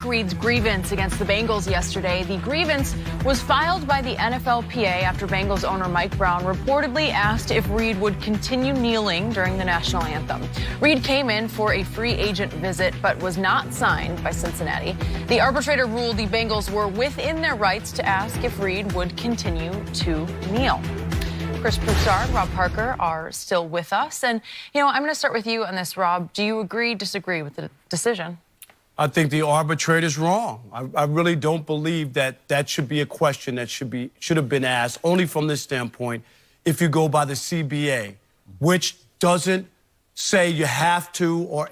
Reid's grievance against the Bengals yesterday. The grievance was filed by the NFLPA after Bengals owner Mike Brown reportedly asked if Reid would continue kneeling during the national anthem. Reid came in for a free agent visit but was not signed by Cincinnati. The arbitrator ruled the Bengals were within their rights to ask if Reid would continue to kneel. Chris Broussard and Rob Parker are still with us. And, I'm going to start with you on this, Rob. Do you agree, disagree with the decision? I think the arbitrator's wrong. I really don't believe that should be a question that should have been asked, only from this standpoint, if you go by the CBA, which doesn't say you have to or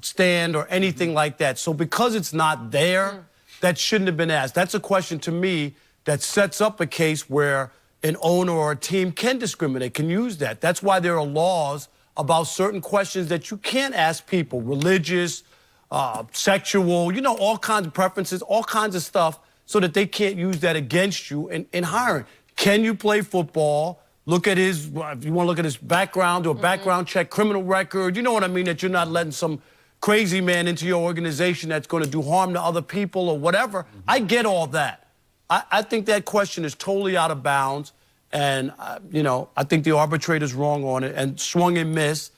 stand or anything like that. So because it's not there, that shouldn't have been asked. That's a question to me that sets up a case where an owner or a team can discriminate, can use that. That's why there are laws about certain questions that you can't ask people, religious, sexual, all kinds of preferences, all kinds of stuff, so that they can't use that against you in hiring. Can you play football? Look at if you want to look at his background, do a background check, criminal record, you know what I mean, that you're not letting some crazy man into your organization that's going to do harm to other people or whatever. I get all that. I think that question is totally out of bounds. And, I think the arbitrator's wrong on it and swung and missed.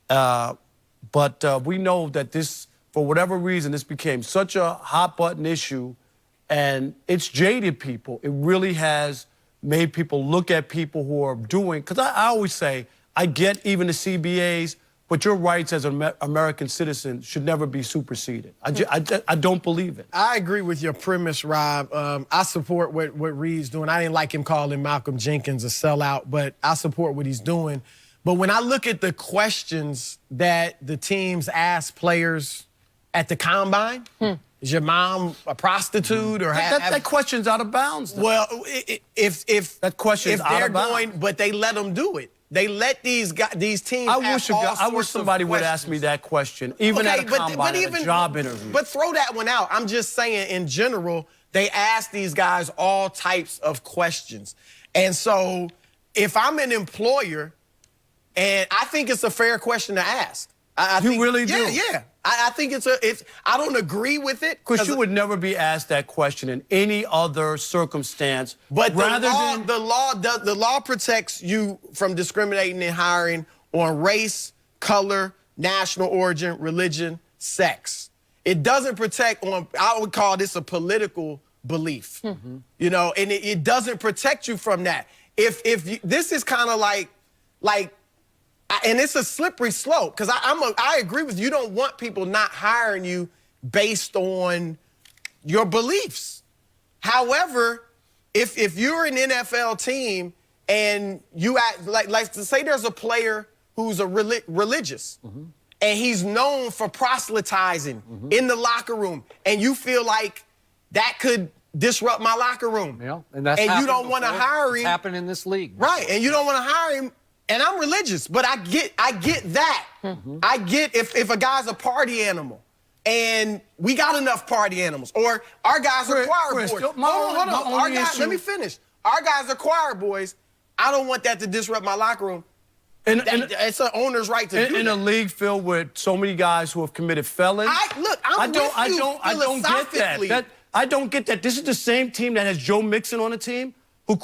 But we know that this, for whatever reason, this became such a hot-button issue, and it's jaded people. It really has made people look at people who are doing, because I always say, I get even the CBAs, but your rights as an American citizen should never be superseded. I don't believe it. I agree with your premise, Rob. I support what Reid's doing. I didn't like him calling Malcolm Jenkins a sellout, but I support what he's doing. But when I look at the questions that the teams ask players at the combine, is your mom a prostitute or that question's out of bounds, though. Well, if that question's out of bounds. But they let them do it. They let these teams. I wish somebody would ask me that question, even at a combine, at a job interview. But throw that one out. I'm just saying, in general, they ask these guys all types of questions. And so, if I'm an employer, and I think it's a fair question to ask. You really do? Yeah. I think I don't agree with it. Because you would never be asked that question in any other circumstance. But the law protects you from discriminating in hiring on race, color, national origin, religion, sex. It doesn't protect on, I would call this a political belief. And it doesn't protect you from that. This is kind of like, and it's a slippery slope, because I agree with you. You don't want people not hiring you based on your beliefs. However, if you're an NFL team and you act like to say there's a player who's religious and he's known for proselytizing in the locker room, and you feel like that could disrupt my locker room. Yeah, and you don't want to hire him. It's happened in this league. Right, and you don't want to hire him. And I'm religious, but I get that. I get if a guy's a party animal, and we got enough party animals, or our guys are choir boys. Hold on. Let me finish. Our guys are choir boys. I don't want that to disrupt my locker room. And it's an owner's right to do that. In a league filled with so many guys who have committed felons. I don't get that. I don't get that. This is the same team that has Joe Mixon on the team, who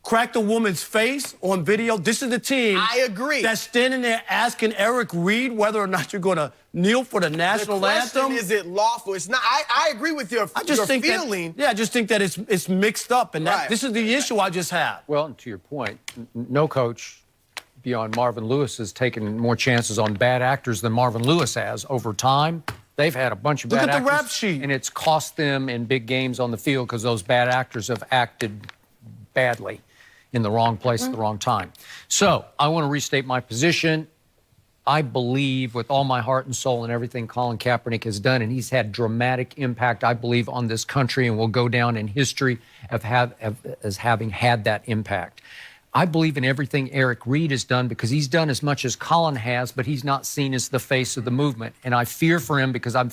cracked a woman's face on video. This is the team. I agree. That's standing there asking Eric Reid whether or not you're going to kneel for the national anthem. Is it lawful? It's not. I agree with your feeling. I just think that it's mixed up, and this is the issue I just have. Well, and to your point, no coach beyond Marvin Lewis has taken more chances on bad actors than Marvin Lewis has over time. They've had a bunch of bad actors. Look at the rap sheet. And it's cost them in big games on the field because those bad actors have acted badly in the wrong place at the wrong time. So I want to restate my position. I believe with all my heart and soul in everything Colin Kaepernick has done, and he's had dramatic impact, I believe, on this country, and will go down in history as having had that impact. I believe in everything Eric Reid has done because he's done as much as Colin has, but he's not seen as the face of the movement. And I fear for him because I'm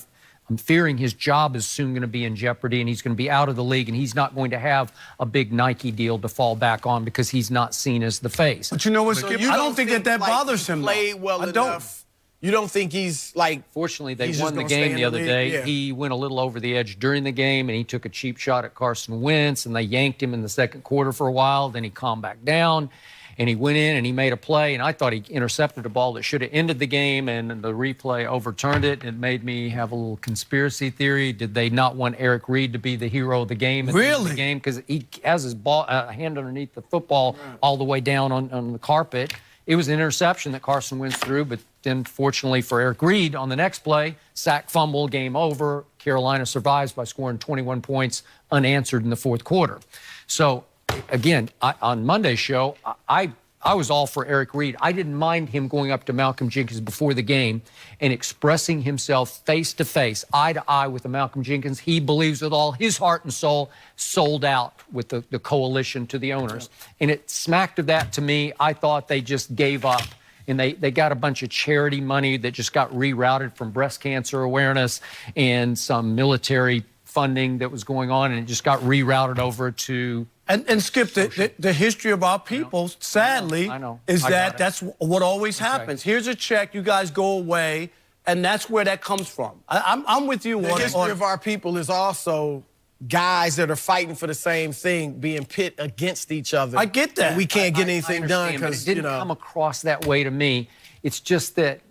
fearing his job is soon going to be in jeopardy, and he's going to be out of the league, and he's not going to have a big Nike deal to fall back on because he's not seen as the face. But you know what, Skip? I don't think that bothers him. Played well enough You don't think he's like? Fortunately, they he's won just the gonna stay game in the other league? day. Yeah. He went a little over the edge during the game, and he took a cheap shot at Carson Wentz, and they yanked him in the second quarter for a while. Then he calmed back down, and he went in and he made a play, and I thought he intercepted a ball that should have ended the game, and the replay overturned it. It made me have a little conspiracy theory. Did they not want Eric Reid to be the hero of the game at the end of the game? Because he has his ball, hand underneath the football all the way down on the carpet. It was an interception that Carson Wentz threw, but then fortunately for Eric Reid on the next play, sack, fumble, game over. Carolina survives by scoring 21 points unanswered in the fourth quarter. So, again, on Monday's show, I was all for Eric Reid. I didn't mind him going up to Malcolm Jenkins before the game and expressing himself face-to-face, eye-to-eye with the Malcolm Jenkins. He believes with all his heart and soul, sold out with the coalition to the owners. And it smacked of that to me. I thought they just gave up. And they got a bunch of charity money that just got rerouted from breast cancer awareness and some military funding that was going on, and it just got rerouted over to... And Skip, the history of our people, sadly, is that that's what always happens. Here's a check, you guys go away, and that's where that comes from. I'm with you. The history of our people is also guys that are fighting for the same thing being pit against each other. I get that. And we can't get anything done because, it didn't come across that way to me. It's just that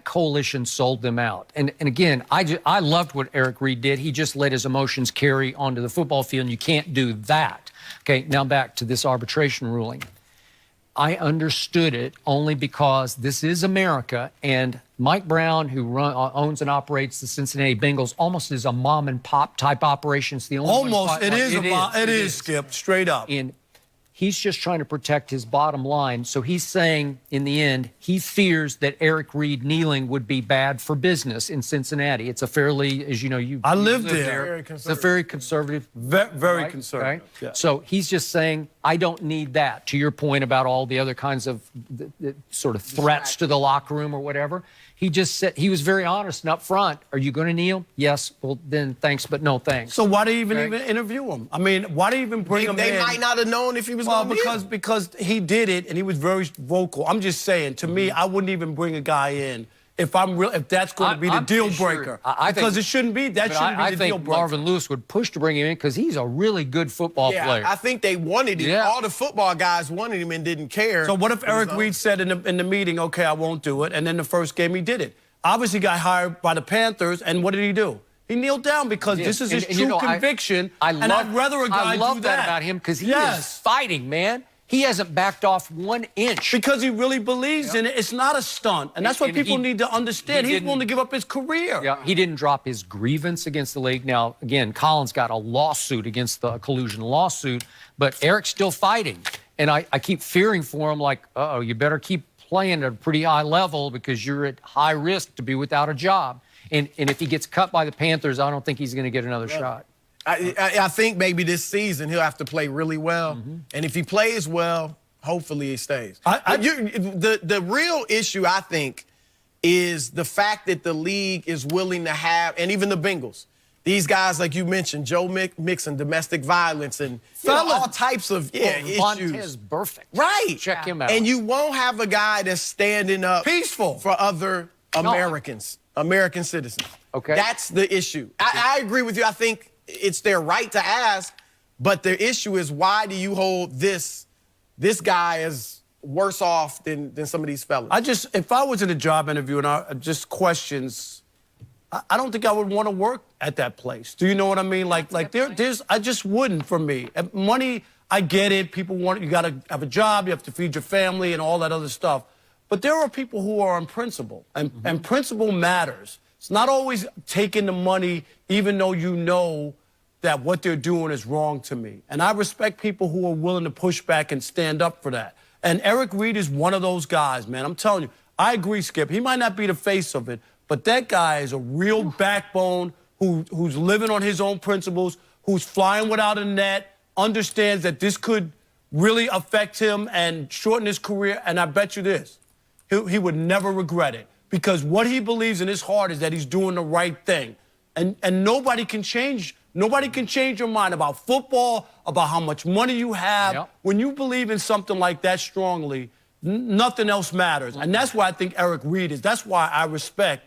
coalition sold them out. And again, I loved what Eric Reid did. He just let his emotions carry onto the football field, and you can't do that. Okay, now back to this arbitration ruling. I understood it only because this is America, and Mike Brown, who owns and operates the Cincinnati Bengals, almost is a mom and pop type operation. It's the only almost. It is, Skip, straight up. And he's just trying to protect his bottom line. So he's saying, in the end, he fears that Eric Reid kneeling would be bad for business in Cincinnati. It's a fairly, as you know, I lived there. It's a very conservative. Very conservative. Okay? Yeah. So he's just saying, I don't need that. To your point about all the other kinds of the sort of threats to the locker room or whatever. He just said, he was very honest and upfront. Are you going to kneel? Yes. Well, then thanks, but no thanks. So why do you even interview him? I mean, why do you even bring him in? They might not have known if he was going to kneel. Because he did it and he was very vocal. I'm just saying, to me, I wouldn't even bring a guy in if that's going to be the deal breaker. Because it shouldn't be. That shouldn't be the deal breaker. I think Marvin Lewis would push to bring him in because he's a really good football player. I think they wanted him. Yeah. All the football guys wanted him and didn't care. So what if Eric Reid said in the meeting, okay, I won't do it, and then the first game he did it? Obviously got hired by the Panthers, and what did he do? He kneeled down because this is his true conviction, and I'd rather a guy do that. I love that about him because he is fighting, man. He hasn't backed off 1 inch. Because he really believes in it. It's not a stunt. And that's what people need to understand. He's willing to give up his career. Yeah, he didn't drop his grievance against the league. Now, again, Colin's got a lawsuit against the collusion lawsuit, but Eric's still fighting. And I keep fearing for him, like, uh-oh, you better keep playing at a pretty high level because you're at high risk to be without a job. And if he gets cut by the Panthers, I don't think he's going to get another shot. I think maybe this season he'll have to play really well. And if he plays well, hopefully he stays. The real issue, I think, is the fact that the league is willing to have, and even the Bengals, these guys, like you mentioned, Joe Mixon, domestic violence, and all types of issues. Montez Burfict. Right. Check him out. And you won't have a guy that's standing up peaceful for other Americans, American citizens. Okay. That's the issue. I agree with you. I think it's their right to ask, but the issue is, why do you hold this guy as worse off than some of these fellas? If I was in a job interview and just questions, I don't think I would want to work at that place. Do you know what I mean? I just wouldn't for me. Money, I get it. People you got to have a job, you have to feed your family and all that other stuff. But there are people who are on principle, and principle matters. It's not always taking the money, even though you know that what they're doing is wrong to me. And I respect people who are willing to push back and stand up for that. And Eric Reid is one of those guys, man. I'm telling you, I agree, Skip. He might not be the face of it, but that guy is a real backbone who's living on his own principles, who's flying without a net, understands that this could really affect him and shorten his career. And I bet you this, he would never regret it, because what he believes in his heart is that he's doing the right thing. And nobody can change your mind about football, about how much money you have. Yep. When you believe in something like that strongly, nothing else matters. And that's why I think Eric Reid is. That's why I respect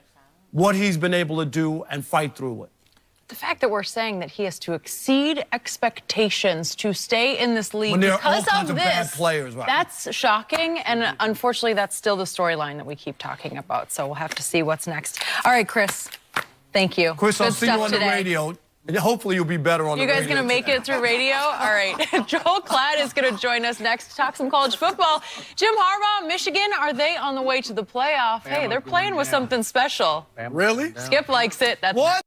what he's been able to do and fight through it. The fact that we're saying that he has to exceed expectations to stay in this league When there are all because kinds of of this, bad players, right? that's shocking. And unfortunately, that's still the storyline that we keep talking about. So we'll have to see what's next. All right, Chris, thank you. Chris, I'll Good see you stuff on the today. radio. And hopefully you'll be better on the You radio. guys going to make it through radio? All right. Joel Klatt is going to join us next to talk some college football. Jim Harbaugh, Michigan, are they on the way to the playoff? Hey, they're playing with something special. Really? Skip likes it. That's What?